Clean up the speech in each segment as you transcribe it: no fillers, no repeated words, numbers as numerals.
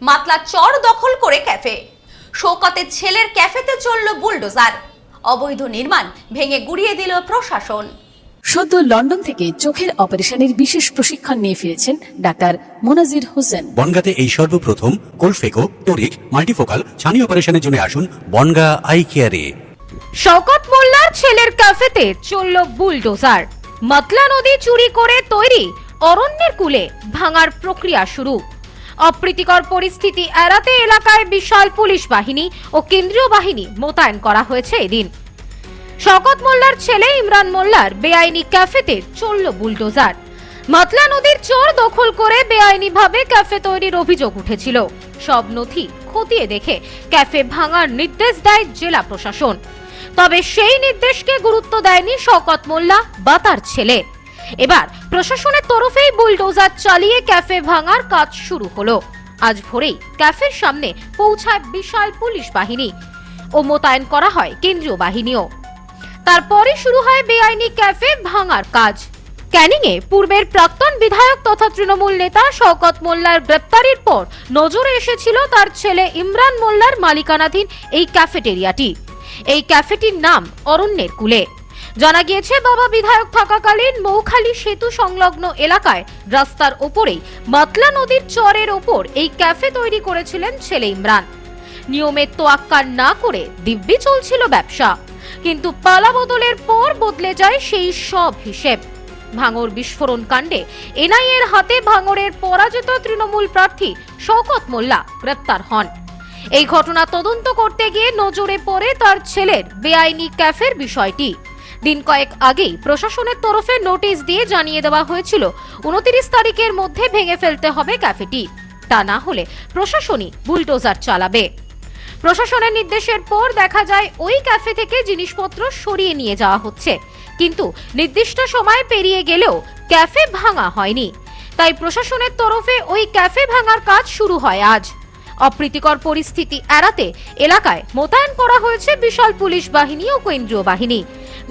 মাতলা চর দখল করে ক্যাফে। শওকতের ছেলের ক্যাফেতে চলল বুলডোজার। অবৈধ নির্মাণ ভেঙে গুড়িয়ে দিল প্রশাসন। সদ্য লন্ডন থেকে চোখের অপারেশনের বিশেষ প্রশিক্ষণ নিয়ে ফিরেছেন ডাক্তার মোনাজির হোসেন। বনগাঁতে এই সর্বপ্রথম কোলফেকো, টোরিক, মাল্টিফোকাল ছানি অপারেশনের জন্য আসুন বনগাঁ আই কেয়ারে। শওকত মোল্লার ছেলের ক্যাফেতে চলল বুলডোজার। মাতলা নদী চুরি করে তৈরি অরণ্যের কূলে ভাঙার প্রক্রিয়া শুরু। অপ্রীতিকর পরিস্থিতি এড়াতে এলাকায় বিশাল পুলিশ বাহিনী ও কেন্দ্রীয় বাহিনী মোতায়েন করা হয়েছে এদিন। শওকত মোল্লার ছেলে ইমরান মোল্লার বেআইনি ক্যাফেতে চলল বুলডোজার। মাতলা নদীর চর দখল করে বেআইনিভাবে ক্যাফে তৈরির অভিযোগ উঠেছিল। সব নথি খতিয়ে দেখে ক্যাফে ভাঙার নির্দেশ দেয় জেলা প্রশাসন। তবে সেই নির্দেশকে গুরুত্ব দেয়নি শওকত মোল্লা বা তার ছেলে। এবার প্রশাসনের তরফেই বুলডোজার চালিয়ে ক্যাফে ভাঙার কাজ শুরু হলো। আজ ভোরেই ক্যাফের সামনে পৌঁছায় বিশাল পুলিশ বাহিনী ও মোতায়েন করা হয় কেন্দ্রীয় বাহিনীও। তারপরে শুরু হয় বেআইনি ক্যাফে ভাঙার কাজ। ক্যানিংয়ে পূর্বের প্রাক্তন বিধায়ক তথা তৃণমূল নেতা শওকত মোল্লার গ্রেপ্তারির পর নজরে এসেছিল তার ছেলে ইমরান মোল্লার মালিকানাধীন এই ক্যাফেটেরিয়াটি। এই ক্যাফেটির নাম অরণ্যের কূলে। জানা গিয়েছে বাবা বিধায়ক থাকাকালীন মৌখালী সেতু সংলগ্ন এলাকায় রাস্তার ওপরেই মাতলা নদীর চরের ওপর এই ক্যাফে তৈরি করেছিলেন ছেলে ইমরান। নিয়মের তোয়াক্কা না করে দিব্যি চলছিল ব্যবসা, কিন্তু পালা বদলের পর বদলে যায় সেই সব হিসেব। ভাঙড় বিস্ফোরণ কাণ্ডে এনআইএর হাতে ভাঙড়ের পরাজিত তৃণমূল প্রার্থী শওকত মোল্লা গ্রেপ্তার হন। এই ঘটনা তদন্ত করতে গিয়ে নজরে পড়ে তার ছেলের বেআইনি ক্যাফের বিষয়টি। দিন কয়েক আগেই প্রশাসনের তরফে নোটিশ দিয়ে জানিয়ে দেওয়া হয়েছিল 29 তারিখের মধ্যে ভেঙে ফেলতে হবে ক্যাফেটি, তা না হলে প্রশাসনই বুলডোজার চালাবে। প্রশাসনের নির্দেশের পর দেখা যায় ওই ক্যাফে থেকে জিনিসপত্র সরিয়ে নিয়ে যাওয়া হচ্ছে, কিন্তু নির্দিষ্ট সময় পেরিয়ে গেলেও ক্যাফে ভাঙা হয়নি। তাই প্রশাসনের তরফে ওই ক্যাফে ভাঙার কাজ শুরু হয় আজ। অপ্রীতিকর পরিস্থিতি এড়াতে এলাকায় মোতায়েন করা হয়েছে বিশাল পুলিশ বাহিনী ও কেন্দ্রীয় বাহিনী।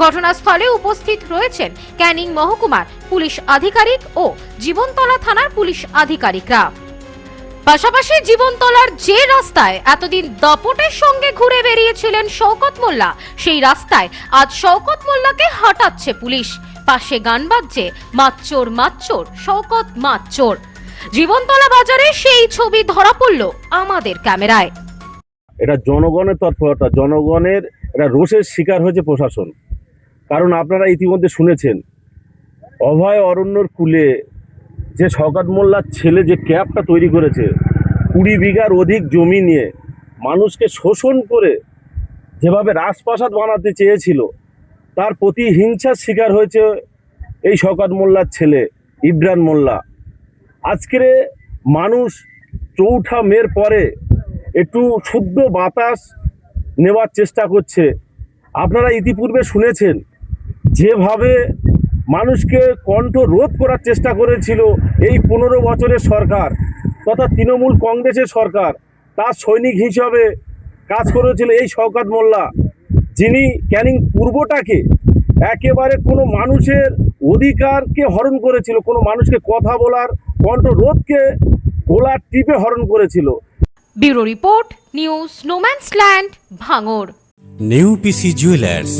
ঘটনাস্থলে উপস্থিত রয়েছেন ক্যানিং মহকুমার পুলিশ আধিকারিক ও জীবনতলা থানার পুলিশ আধিকারিকরা। পাশাপাশি জীবনতলার যে রাস্তায় এতদিন দাপটের সঙ্গে ঘুরে বেরিয়েছিলেন শওকত মোল্লা, সেই রাস্তায় আজ শওকত মোল্লাকে হাঁটাচ্ছে পুলিশ। পাশে গান বাজছে মাতচোর মাতচোর শওকত মাতচোর। জীবনতলা বাজারে সেই ছবি ধরা পড়ল আমাদের ক্যামেরায়। এটা জনগণের তৎপরতা, জনগণের এটা রোষের শিকার হয়েছে প্রশাসন। কারণ আপনারা ইতিমধ্যে শুনেছেন অভয় অরণ্যর কূলে যে শওকত মোল্লার ছেলে যে ক্যাম্পটা তৈরি করেছে 20 বিঘার অধিক জমি নিয়ে মানুষকে শোষণ করে যেভাবে রাজপ্রাসাদ বানাতে চেয়েছিল, তার প্রতিহিংসার শিকার হয়েছে এই শওকত মোল্লার ছেলে ইমরান মোল্লা। আজকের মানুষ 4ঠা মের পরে একটু শুদ্ধ বাতাস নেওয়ার চেষ্টা করছে। আপনারা ইতিপূর্বে শুনেছেন যেভাবে মানুষকে কণ্ঠ রোধ করার চেষ্টা করেছিল এই 15 বছরের সরকার তথা তৃণমূল কংগ্রেসের সরকার, তার সৈনিক হিসাবে কাজ করেছিল এই শওকত মোল্লা, যিনি ক্যানিং পূর্বটাকে একেবারে কোনো মানুষের অধিকারকে হরণ করেছিল, কোনো মানুষকে কথা বলার কণ্ঠ রোধকে গোলার টিপে হরণ করেছিল। ব্যুরো রিপোর্ট, নিউজ নোম্যান্সল্যান্ড, ভাঙড়। নিউ পিসি জুয়েলার্স,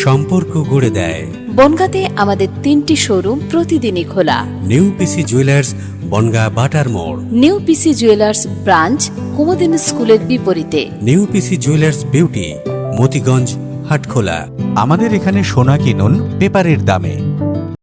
সম্পর্ক গড়ে দেয়। বনগাঁতে আমাদের 3টি শোরুম প্রতিদিনই খোলা। নিউ পিসি জুয়েলার্স, বনগাঁ বাটার মোড়। New PC jewellers branch Kumudin স্কুলের বিপরীতে। New PC jewellers beauty, Matiganj, Hatkhola. আমাদের এখানে সোনা কিনুন পেপারের দামে।